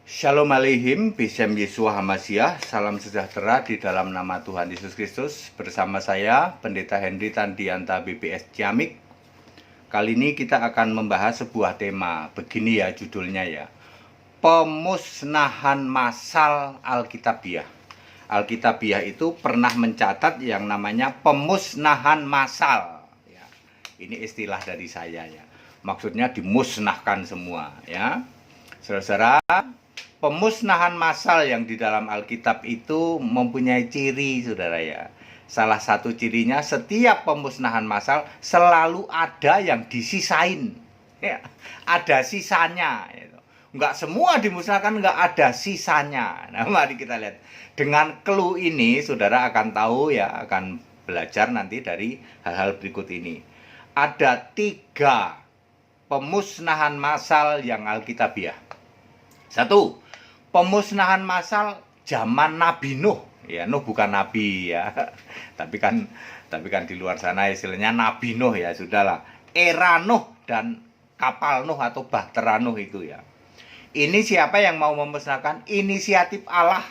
Shalom Aleihim, Bishem Yeshua Hamasyah, salam sejahtera di dalam nama Tuhan Yesus Kristus. Bersama saya, Pendeta Henry Tandianta BPS Ciamik. Kali ini kita akan membahas sebuah tema, begini ya judulnya ya. Pemusnahan massal Alkitabiah. Alkitabiah itu pernah mencatat yang namanya pemusnahan massal. Ya, ini istilah dari saya ya. Maksudnya dimusnahkan semua ya. Saudara-saudara, pemusnahan massal yang di dalam Alkitab itu mempunyai ciri, saudara ya. Salah satu cirinya, setiap pemusnahan massal selalu ada yang disisain. Ya, ada sisanya. Enggak semua dimusnahkan, enggak ada sisanya. Nah, mari kita lihat. Dengan clue ini, saudara akan tahu ya, akan belajar nanti dari hal-hal berikut ini. Ada 3 pemusnahan massal yang Alkitabiah. 1. Pemusnahan massal zaman Nabi Nuh. Ya, Nuh bukan nabi ya. Tapi kan di luar sana istilahnya Nabi Nuh ya, sudahlah. Era Nuh dan kapal Nuh atau bahtera Nuh itu ya. Ini siapa yang mau memusnahkan? Inisiatif Allah.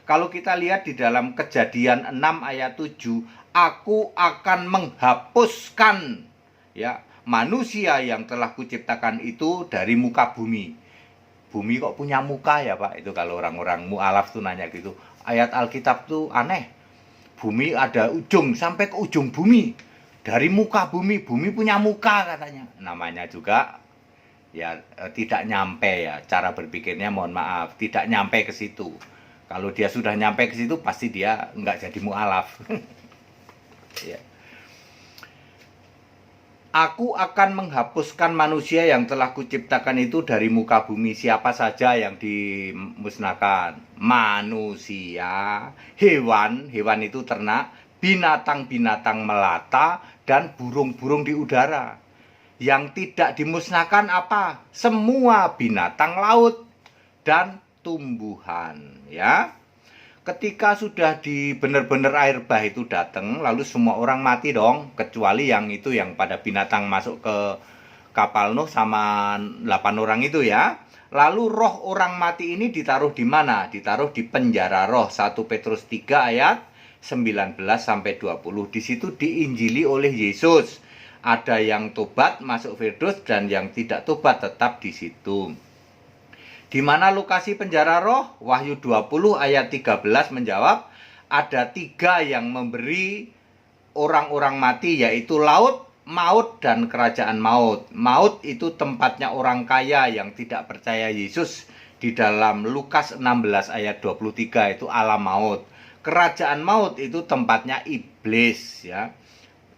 Kalau kita lihat di dalam Kejadian 6 ayat 7, aku akan menghapuskan ya manusia yang telah kuciptakan itu dari muka bumi. Bumi kok punya muka ya Pak? Itu kalau orang-orang mu'alaf tuh nanya gitu. Ayat Alkitab tuh aneh. Bumi ada ujung, sampai ke ujung bumi. Dari muka bumi, bumi punya muka katanya. Namanya juga ya tidak nyampe ya. Cara berpikirnya mohon maaf, tidak nyampe ke situ. Kalau dia sudah nyampe ke situ, pasti dia nggak jadi mu'alaf. Ya. Aku akan menghapuskan manusia yang telah kuciptakan itu dari muka bumi. Siapa saja yang dimusnahkan? Manusia, hewan itu ternak, binatang-binatang melata, dan burung-burung di udara. Yang tidak dimusnahkan apa? Semua binatang laut dan tumbuhan, ya. Ketika sudah di benar-benar air bah itu datang, lalu semua orang mati dong, kecuali yang itu yang pada binatang masuk ke kapal Nuh sama 8 orang itu ya. Lalu roh orang mati ini ditaruh di mana? Ditaruh di penjara roh. 1 Petrus 3 ayat 19 sampai 20. Di situ diinjili oleh Yesus. Ada yang tobat masuk Firdaus dan yang tidak tobat tetap di situ. Di mana lokasi penjara roh? Wahyu 20 ayat 13 menjawab, ada 3 yang memberi orang-orang mati, yaitu laut, maut, dan kerajaan maut. Maut itu tempatnya orang kaya yang tidak percaya Yesus. Di dalam Lukas 16 ayat 23 itu alam maut. Kerajaan maut itu tempatnya iblis ya.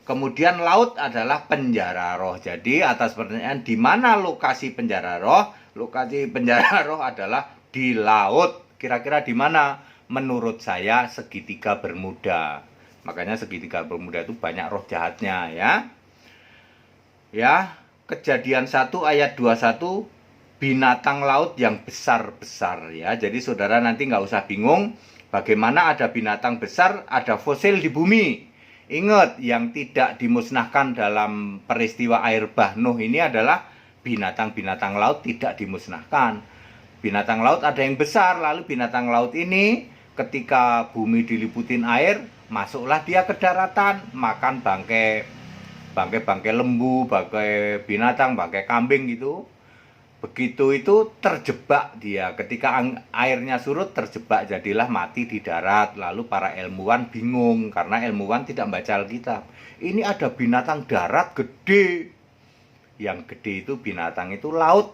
Kemudian laut adalah penjara roh. Jadi atas pertanyaan di mana lokasi penjara roh? Lokasi penjara roh adalah di laut. Kira-kira di mana? Menurut saya segitiga Bermuda. Makanya segitiga Bermuda itu banyak roh jahatnya ya. Ya, Kejadian 1 ayat 21, binatang laut yang besar-besar ya. Jadi saudara nanti nggak usah bingung bagaimana ada binatang besar, ada fosil di bumi. Ingat, yang tidak dimusnahkan dalam peristiwa air bah Nuh ini adalah binatang-binatang laut tidak dimusnahkan. Binatang laut ada yang besar, lalu binatang laut ini ketika bumi diliputin air, masuklah dia ke daratan, makan bangkai lembu, bangkai binatang, bangkai kambing gitu. Begitu itu terjebak dia. Ketika airnya surut terjebak, jadilah mati di darat. Lalu para ilmuwan bingung karena ilmuwan tidak membaca Alkitab. Ini ada binatang darat gede. Yang gede itu binatang itu laut.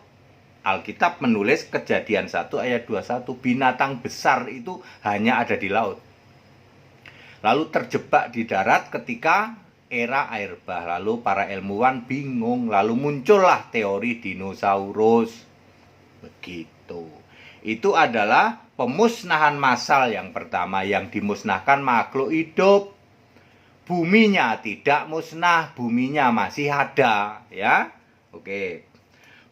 Alkitab menulis Kejadian 1 ayat 21, binatang besar itu hanya ada di laut. Lalu terjebak di darat ketika era air bah. Lalu para ilmuwan bingung, lalu muncullah teori dinosaurus. Begitu. Itu adalah pemusnahan massal yang pertama. Yang dimusnahkan makhluk hidup. Buminya tidak musnah, buminya masih ada ya. Oke.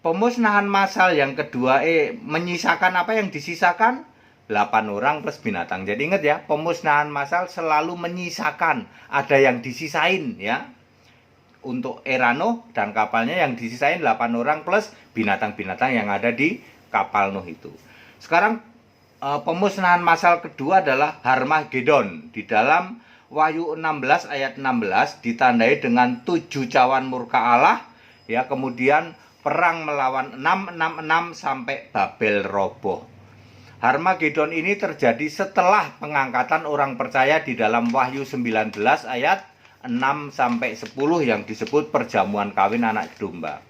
Pemusnahan massal yang kedua menyisakan apa yang disisakan? 8 orang plus binatang. Jadi ingat ya, pemusnahan massal selalu menyisakan, ada yang disisain ya. Untuk era Nuh dan kapalnya yang disisain 8 orang plus binatang-binatang yang ada di kapal Nuh itu. Sekarang pemusnahan massal kedua adalah Harmagedon. Di dalam Wahyu 16 ayat 16 ditandai dengan 7 cawan murka Allah, ya, kemudian perang melawan 666 sampai Babel roboh. Harmagedon ini terjadi setelah pengangkatan orang percaya di dalam Wahyu 19 ayat 6 sampai 10 yang disebut perjamuan kawin anak domba.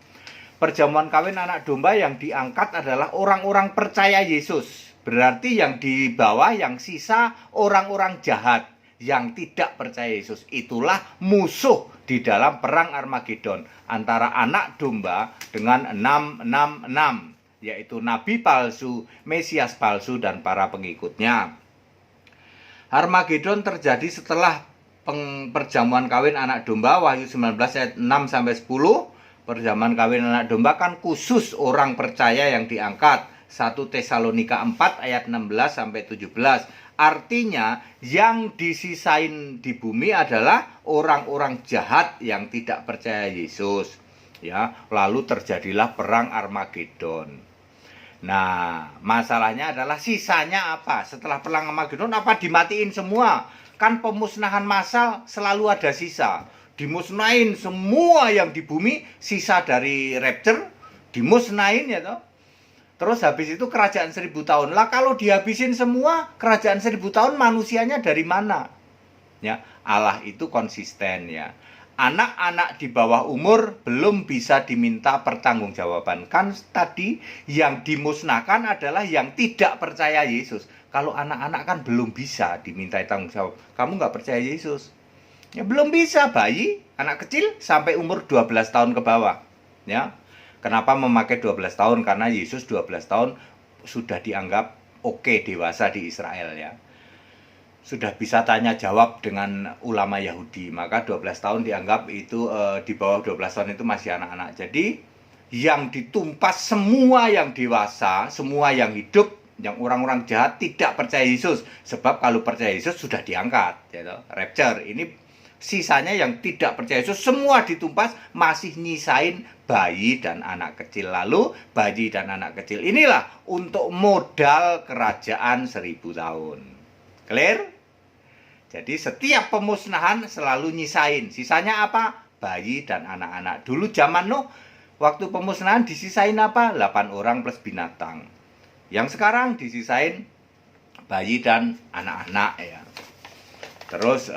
Perjamuan kawin anak domba yang diangkat adalah orang-orang percaya Yesus. Berarti yang di bawah, yang sisa orang-orang jahat yang tidak percaya Yesus. Itulah musuh di dalam perang Armagedon antara anak domba dengan 666, yaitu nabi palsu, Mesias palsu, dan para pengikutnya. Armagedon terjadi setelah perjamuan kawin anak domba, Wahyu 19 ayat 6 sampai 10. Perjamuan kawin anak domba kan khusus orang percaya yang diangkat. 1 Tesalonika 4 ayat 16 sampai 17. Artinya yang disisain di bumi adalah orang-orang jahat yang tidak percaya Yesus. Ya, lalu terjadilah perang Armagedon. Nah, masalahnya adalah sisanya apa? Setelah perang Armagedon apa dimatiin semua? Kan pemusnahan massal selalu ada sisa. Dimusnahin semua yang di bumi, sisa dari rapture dimusnahin, ya toh. Terus habis itu kerajaan 1000 tahun. Lah kalau dihabisin semua kerajaan 1000 tahun, manusianya dari mana? Ya, Allah itu konsisten, ya. Anak-anak di bawah umur belum bisa diminta pertanggungjawaban. Kan tadi yang dimusnahkan adalah yang tidak percaya Yesus. Kalau anak-anak kan belum bisa diminta tanggung jawab. Kamu nggak percaya Yesus? Ya belum bisa. Bayi, anak kecil sampai umur 12 tahun ke bawah. Ya. Kenapa memakai 12 tahun? Karena Yesus 12 tahun sudah dianggap oke, dewasa di Israel, ya. Sudah bisa tanya jawab dengan ulama Yahudi. Maka 12 tahun dianggap itu di bawah 12 tahun itu masih anak-anak. Jadi yang ditumpas semua yang dewasa, semua yang hidup, yang orang-orang jahat tidak percaya Yesus. Sebab kalau percaya Yesus sudah diangkat, ya, rapture. Ini sisanya yang tidak percaya Yesus semua ditumpas, masih nyisain bayi dan anak kecil. Lalu bayi dan anak kecil inilah untuk modal kerajaan 1000 tahun. Clear? Jadi setiap pemusnahan selalu nyisain. Sisanya apa? Bayi dan anak-anak. Dulu zaman Nuh, waktu pemusnahan disisain apa? 8 orang plus binatang. Yang sekarang disisain bayi dan anak-anak, ya. Terus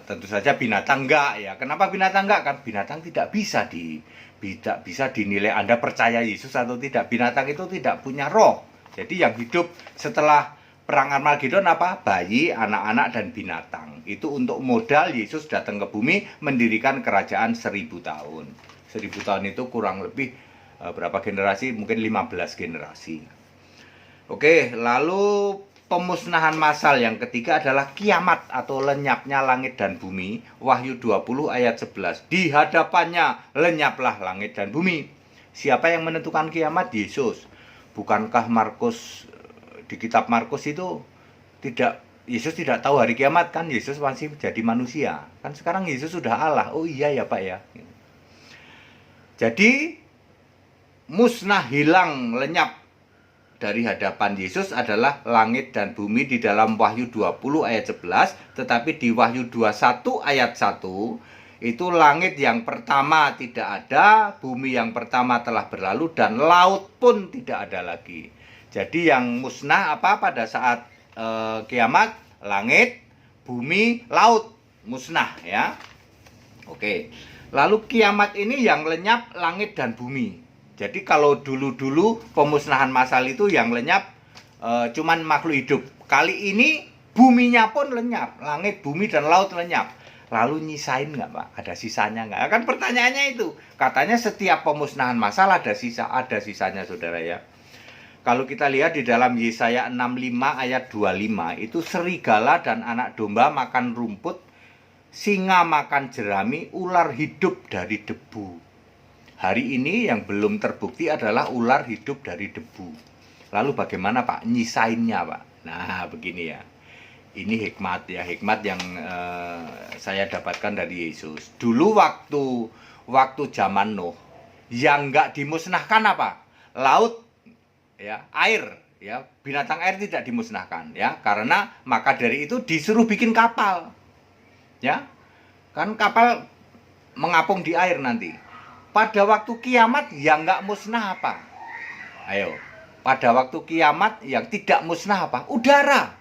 tentu saja binatang enggak, ya. Kenapa binatang enggak? Kan binatang tidak bisa dinilai Anda percaya Yesus atau tidak. Binatang itu tidak punya roh. Jadi yang hidup setelah perang Armagedon apa? Bayi, anak-anak, dan binatang. Itu untuk modal Yesus datang ke bumi mendirikan kerajaan 1000 tahun. 1000 tahun itu kurang lebih berapa generasi? Mungkin 15 generasi. Oke, lalu pemusnahan massal yang ketiga adalah kiamat atau lenyapnya langit dan bumi. Wahyu 20 ayat 11. Di hadapannya lenyaplah langit dan bumi. Siapa yang menentukan kiamat? Yesus. Bukankah Markus, di kitab Markus itu Yesus tidak tahu hari kiamat, kan? Yesus masih jadi manusia. Kan sekarang Yesus sudah Allah. Oh iya ya Pak, ya. Jadi musnah, hilang, lenyap dari hadapan Yesus adalah langit dan bumi di dalam Wahyu 20 ayat 11, tetapi di Wahyu 21 ayat 1 itu langit yang pertama tidak ada, bumi yang pertama telah berlalu, dan laut pun tidak ada lagi. Jadi yang musnah apa pada saat kiamat? Langit, bumi, laut musnah, ya. Oke. Lalu kiamat ini yang lenyap langit dan bumi. Jadi kalau dulu-dulu pemusnahan massal itu yang lenyap cuman makhluk hidup. Kali ini buminya pun lenyap, langit, bumi, dan laut lenyap. Lalu nyisain nggak Pak? Ada sisanya nggak? Kan pertanyaannya itu. Katanya setiap pemusnahan massal ada sisanya saudara, ya. Kalau kita lihat di dalam Yesaya 65 ayat 25, itu serigala dan anak domba makan rumput, singa makan jerami, ular hidup dari debu. Hari ini yang belum terbukti adalah ular hidup dari debu. Lalu bagaimana Pak? Nyisainnya Pak. Nah begini, ya. Ini hikmat, ya. Hikmat yang saya dapatkan dari Yesus. Dulu waktu zaman Nuh, yang nggak dimusnahkan apa? Laut, ya, air. ya, binatang air tidak dimusnahkan, ya, karena maka dari itu disuruh bikin kapal, ya, kan kapal mengapung di air nanti. Pada waktu kiamat yang nggak musnah apa? Ayo, pada waktu kiamat yang tidak musnah apa? Udara.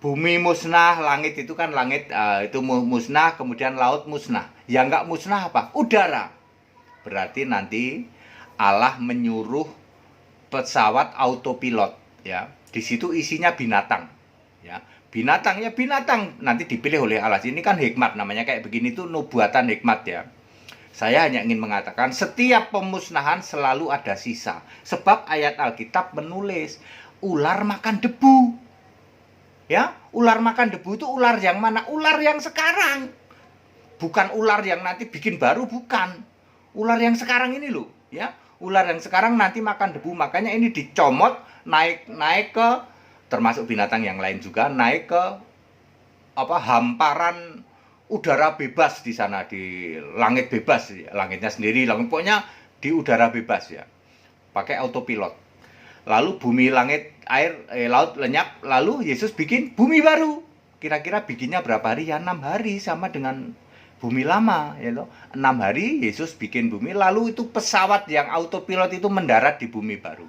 Bumi musnah, langit itu kan langit itu musnah, kemudian laut musnah. Yang nggak musnah apa? Udara. Berarti nanti Allah menyuruh pesawat autopilot, ya. Di situ isinya binatang, ya. Binatang nanti dipilih oleh Allah. Ini kan hikmat namanya, kayak begini tuh nubuatan hikmat, ya. Saya hanya ingin mengatakan setiap pemusnahan selalu ada sisa. Sebab ayat Alkitab menulis ular makan debu. Ya, ular makan debu itu ular yang mana? Ular yang sekarang. Bukan ular yang nanti bikin baru, bukan. Ular yang sekarang ini loh, ya. Ular yang sekarang nanti makan debu, makanya ini dicomot naik ke, termasuk binatang yang lain juga, naik ke hamparan udara bebas di sana, di langit bebas, langitnya sendiri, pokoknya di udara bebas, ya, pakai autopilot. Lalu bumi, langit, air, laut lenyap, lalu Yesus bikin bumi baru. Kira-kira bikinnya berapa hari? Ya 6 hari, sama dengan bumi lama, ya loh. 6 hari Yesus bikin bumi, lalu itu pesawat yang autopilot itu mendarat di bumi baru.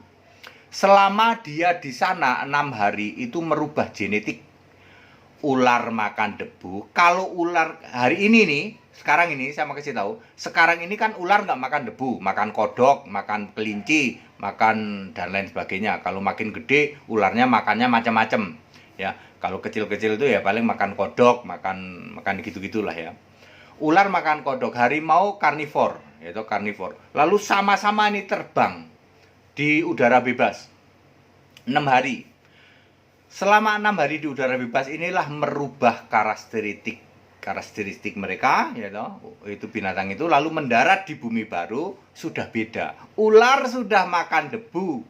Selama dia di sana 6 hari itu merubah genetik. Ular makan debu. Kalau ular hari ini nih, sekarang ini saya mau kasih tahu, sekarang ini kan ular nggak makan debu, makan kodok, makan kelinci, makan dan lain sebagainya. Kalau makin gede, ularnya makannya macam-macam, ya. Kalau kecil-kecil itu ya paling makan kodok, makan gitu-gitulah, ya. Ular makan kodok, harimau karnivor, yaitu karnivor. Lalu sama-sama ini terbang di udara bebas 6 hari. Selama 6 hari di udara bebas inilah merubah karakteristik mereka, ya toh, itu binatang itu, lalu mendarat di bumi baru. Sudah beda. Ular sudah makan debu,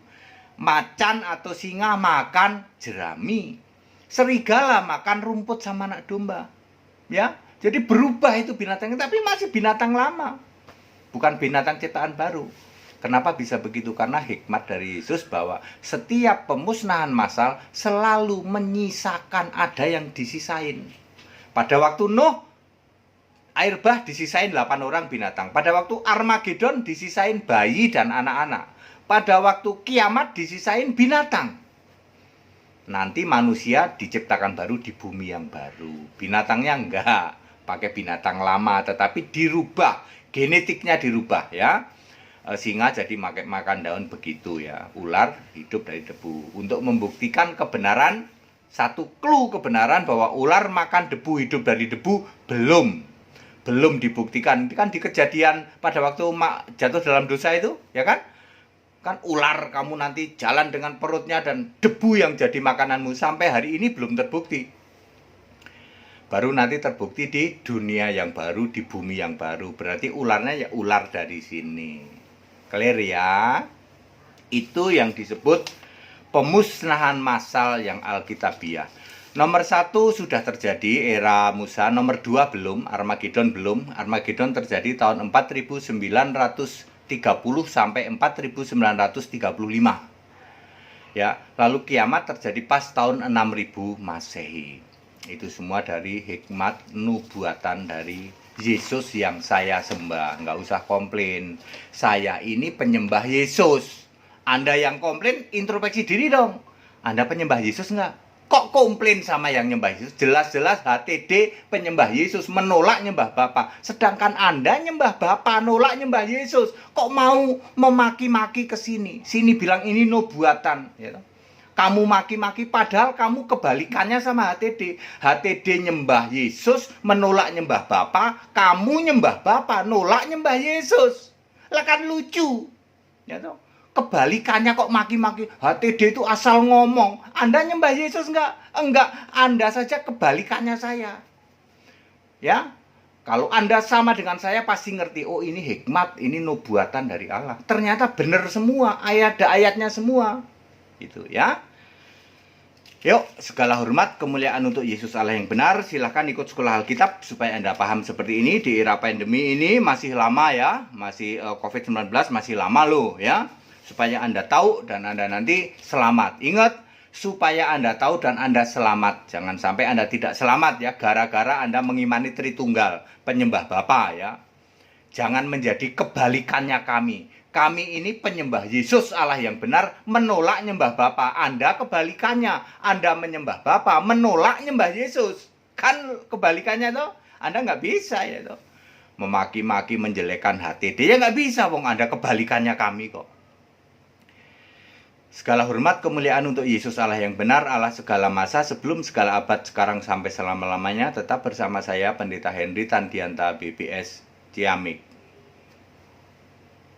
macan atau singa makan jerami, serigala makan rumput sama anak domba, ya. Jadi berubah itu binatangnya, tapi masih binatang lama, bukan binatang ciptaan baru. Kenapa bisa begitu? Karena hikmat dari Yesus bahwa setiap pemusnahan massal selalu menyisakan, ada yang disisain. Pada waktu Nuh, air bah disisain 8 orang binatang. Pada waktu Armageddon disisain bayi dan anak-anak. Pada waktu kiamat disisain binatang. Nanti manusia diciptakan baru di bumi yang baru. Binatangnya enggak pakai binatang lama, tetapi dirubah, genetiknya dirubah, ya. Singa jadi makan daun begitu, ya. Ular hidup dari debu. Untuk membuktikan kebenaran, satu clue kebenaran bahwa ular makan debu, hidup dari debu, belum dibuktikan. Itu kan di Kejadian pada waktu jatuh dalam dosa itu, ya kan? Kan ular kamu nanti jalan dengan perutnya dan debu yang jadi makananmu. Sampai hari ini belum terbukti. Baru nanti terbukti di dunia yang baru, di bumi yang baru. Berarti ularnya ya ular dari sini. Clear, ya? Itu yang disebut pemusnahan massal yang alkitabiah. Nomor 1 sudah terjadi era Musa, nomor 2 belum, Armageddon belum. Armageddon terjadi tahun 4930 sampai 4935. Ya, lalu kiamat terjadi pas tahun 6000 Masehi. Itu semua dari hikmat nubuatan dari Yesus yang saya sembah. Nggak usah komplain. Saya ini penyembah Yesus. Anda yang komplain, introspeksi diri dong. Anda penyembah Yesus nggak? Kok komplain sama yang nyembah Yesus? Jelas-jelas HTD penyembah Yesus, menolak nyembah Bapa. Sedangkan Anda nyembah Bapa, nolak nyembah Yesus. Kok mau memaki-maki ke sini? Sini bilang ini nubuatan, ya. Kamu maki-maki padahal kamu kebalikannya sama HTD. HTD nyembah Yesus, menolak nyembah Bapa. Kamu nyembah Bapa, nolak nyembah Yesus. Lah kan lucu, ya toh? Kebalikannya kok maki-maki. HTD itu asal ngomong. Anda nyembah Yesus enggak? Enggak. Anda saja kebalikannya saya. Ya. Kalau Anda sama dengan saya pasti ngerti, oh ini hikmat, ini nubuatan dari Allah. Ternyata benar semua, ayatnya semua. Itu, ya. Yuk, segala hormat kemuliaan untuk Yesus Allah yang benar. Silahkan ikut sekolah Alkitab supaya Anda paham seperti ini. Di era pandemi ini masih lama, ya. Masih COVID-19 masih lama loh, ya. supaya Anda tahu dan Anda nanti selamat. Ingat, supaya Anda tahu dan Anda selamat. Jangan sampai Anda tidak selamat ya, gara-gara Anda mengimani Tritunggal, penyembah Bapa ya. Jangan menjadi kebalikannya kami. Kami ini penyembah Yesus Allah yang benar, menolak nyembah Bapa. Anda kebalikannya. Anda menyembah Bapa, menolak nyembah Yesus. Kan kebalikannya toh? Anda nggak bisa ya toh. Memaki-maki, menjelekkan hati dia nggak bisa, wong Anda kebalikannya kami kok. Segala hormat kemuliaan untuk Yesus Allah yang benar, Allah segala masa, sebelum segala abad, sekarang sampai selama-lamanya. Tetap bersama saya Pendeta Henry Tandianta BPS Ciamik.